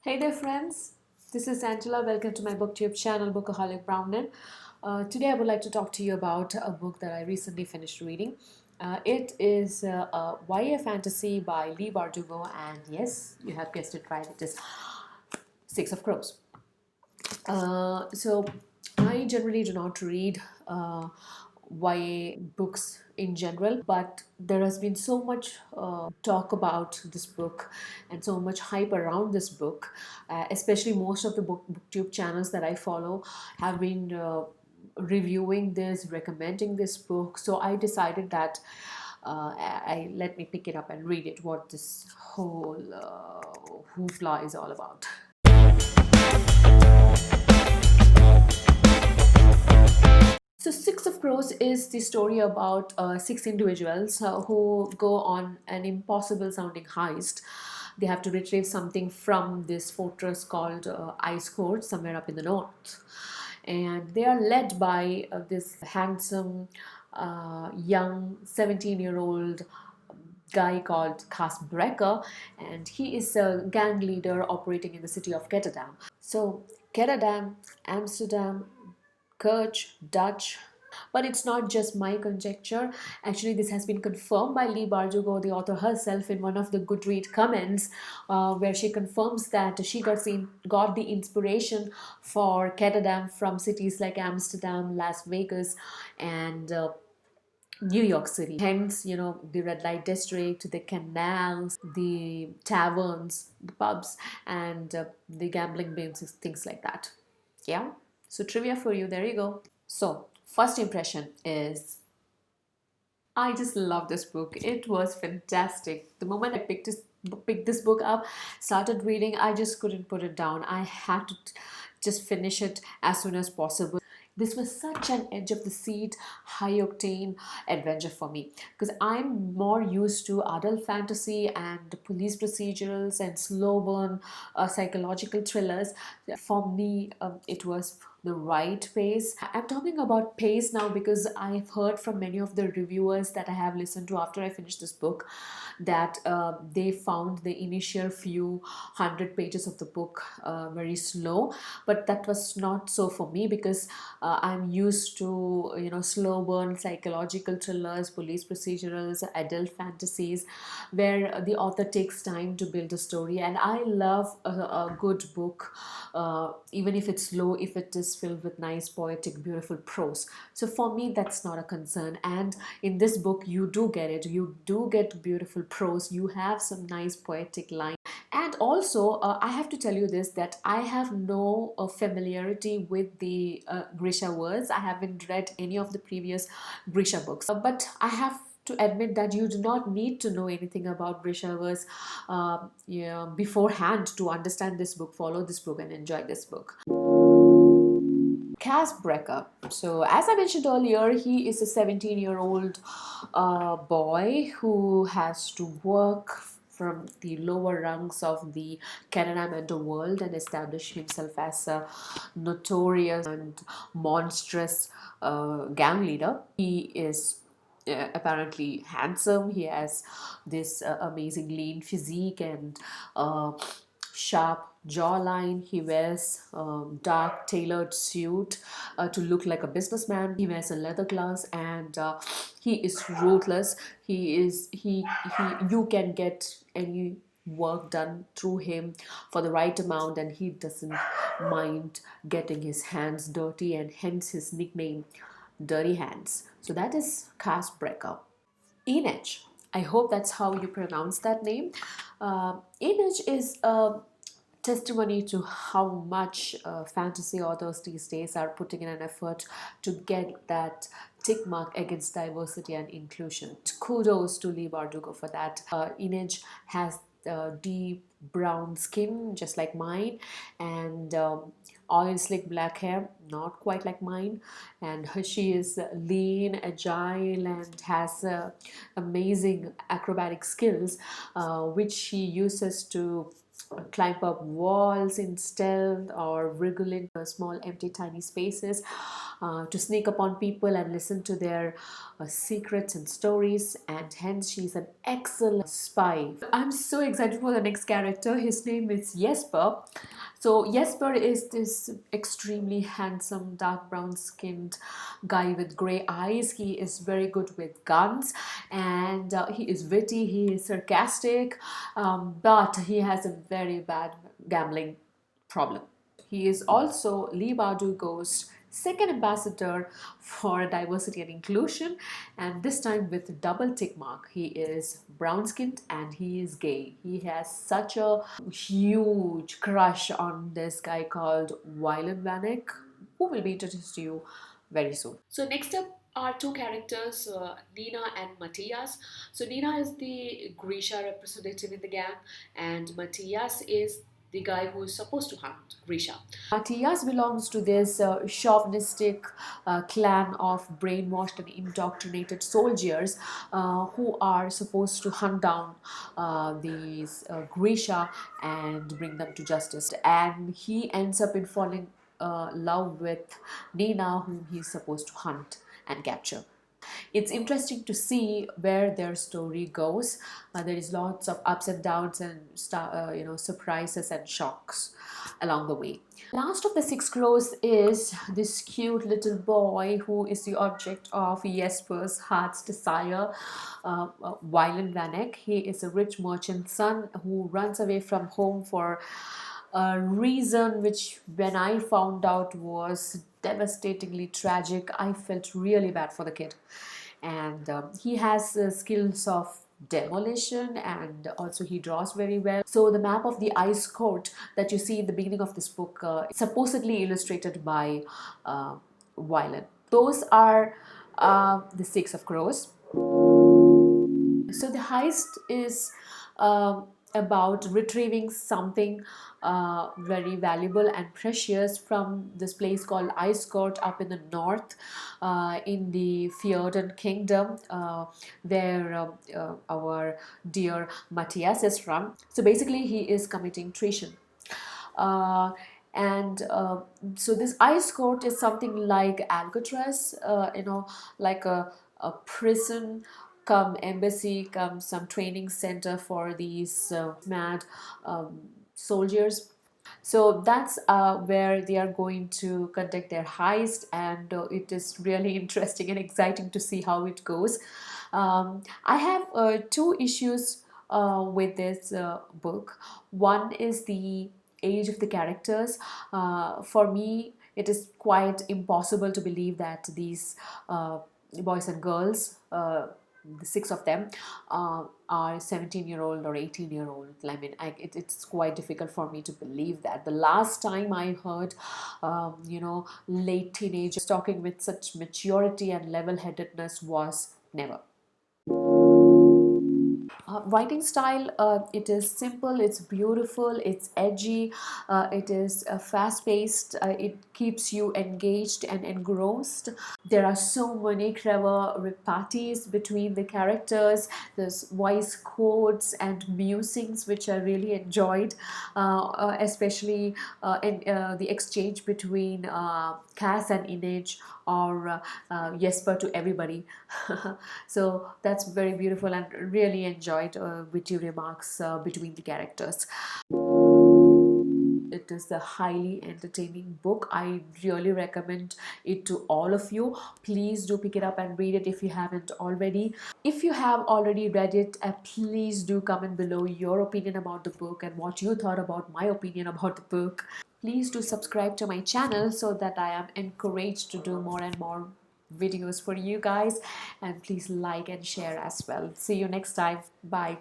Hey there, friends. This is Angela. Welcome to my Booktube channel, Bookaholic Brownin. Today, I would like to talk to you about a book that I recently finished reading. It is a YA fantasy by Lee Bardugo, and yes, you have guessed it right. It is Six of Crows. So I generally do not read YA books in general, but there has been so much talk about this book and so much hype around this book, especially most of the booktube channels that I follow have been reviewing this, recommending this book. So I decided that I let me pick it up and read it, what this whole hoopla is all about. So, Six of Crows is the story about six individuals who go on an impossible sounding heist. They have to retrieve something from this fortress called Ice Court, somewhere up in the north. And they are led by this handsome, young 17-year-old guy called Cas Brecker, and he is a gang leader operating in the city of Ketterdam. So, Ketterdam, Amsterdam, Kirch, Dutch. But it's not just my conjecture. Actually, this has been confirmed by Lee Bardugo, the author herself, in one of the Goodread comments, where she confirms that she got the inspiration for Ketterdam from cities like Amsterdam, Las Vegas, and New York City. Hence, the red light district, the canals, the taverns, the pubs, and the gambling bins, things like that. Yeah. So, trivia for you. There you go. So, first impression is I just love this book. It was fantastic. The moment I picked this book up, started reading, I just couldn't put it down. I had to just finish it as soon as possible. This was such an edge of the seat, high octane adventure for me because I'm more used to adult fantasy and police procedurals and slow burn psychological thrillers. For me, it was the right pace. I'm talking about pace now because I've heard from many of the reviewers that I have listened to after I finished this book that they found the initial few hundred pages of the book very slow, but that was not so for me because I'm used to slow burn psychological thrillers, police procedurals, adult fantasies where the author takes time to build a story, and I love a good book even if it's slow, if it is filled with nice poetic beautiful prose. So for me that's not a concern, and in this book you do get it. You do get beautiful prose, you have some nice poetic lines. And also, I have to tell you this, that I have no familiarity with the Grisha words. I haven't read any of the previous Grisha books, but I have to admit that you do not need to know anything about Grisha words beforehand to understand this book, follow this book, and enjoy this book. Cas Brecker. So, as I mentioned earlier, he is a 17-year-old boy who has to work from the lower rungs of the Canada underworld and establish himself as a notorious and monstrous gang leader. He is apparently handsome. He has this amazing lean physique and sharp jawline. He wears dark tailored suit to look like a businessman. He wears a leather gloves, and he is ruthless. He you can get any work done through him for the right amount, and he doesn't mind getting his hands dirty, and hence his nickname Dirty Hands. So that is Cas Brecker. Inej. I hope that's how you pronounce that name. Inej is a testimony to how much fantasy authors these days are putting in an effort to get that tick mark against diversity and inclusion. Kudos to Lee Bardugo for that. Inej has deep brown skin just like mine, and oil slick black hair, not quite like mine, and she is lean, agile, and has amazing acrobatic skills which she uses to climb up walls in stealth or wriggle into small empty tiny spaces to sneak upon people and listen to their secrets and stories, and hence she's an excellent spy. I'm so excited for the next character. His name is Jesper. So Jesper is this extremely handsome dark brown skinned guy with gray eyes. He is very good with guns, and he is witty, he is sarcastic, but he has a very bad gambling problem. He is also Lee Bardugo's second ambassador for diversity and inclusion, and this time with a double tick mark. He is brown skinned and he is gay. He has such a huge crush on this guy called Wylan Vanek, who will be introduced to you very soon. So next up are two characters, Nina and Matthias. So Nina is the Grisha representative in the gang, and Matthias is the guy who is supposed to hunt Grisha. Matthias belongs to this chauvinistic clan of brainwashed and indoctrinated soldiers who are supposed to hunt down these Grisha and bring them to justice. And he ends up in falling love with Nina, whom he's supposed to hunt and capture. It's interesting to see where their story goes. There is lots of ups and downs and surprises and shocks along the way. Last of the six crows is this cute little boy who is the object of Jesper's heart's desire, Wylan Vanek. He is a rich merchant's son who runs away from home for a reason which, when I found out, was devastatingly tragic. I felt really bad for the kid, and he has skills of demolition, and also he draws very well. So the map of the ice court that you see in the beginning of this book is supposedly illustrated by Wylan. Those are the six of crows. So the heist is about retrieving something very valuable and precious from this place called Ice Court up in the north in the Fjorden Kingdom, where our dear Matthias is from. So basically he is committing treason. Uh, and so this ice court is something like Alcatraz, like a prison come embassy come some training center for these mad soldiers. So that's where they are going to conduct their heist, and it is really interesting and exciting to see how it goes. I have two issues with this book. One is the age of the characters. For me, it is quite impossible to believe that these boys and girls, the six of them, are 17-year-old or 18-year-old. I mean, it's quite difficult for me to believe that. The last time I heard, late teenagers talking with such maturity and level-headedness was never. Writing style, it is simple, it's beautiful, it's edgy, it is fast-paced, it keeps you engaged and engrossed. There are so many clever repartees between the characters. There's voice quotes and musings which I really enjoyed, especially in the exchange between Cass and Inage, or Jesper to everybody. So that's very beautiful, and really enjoyed witty remarks between the characters. It is a highly entertaining book. I really recommend it to all of you. Please do pick it up and read it if you haven't already. If you have already read it, please do comment below your opinion about the book and what you thought about my opinion about the book. Please do subscribe to my channel so that I am encouraged to do more and more videos for you guys, and please like and share as well. See you next time. Bye.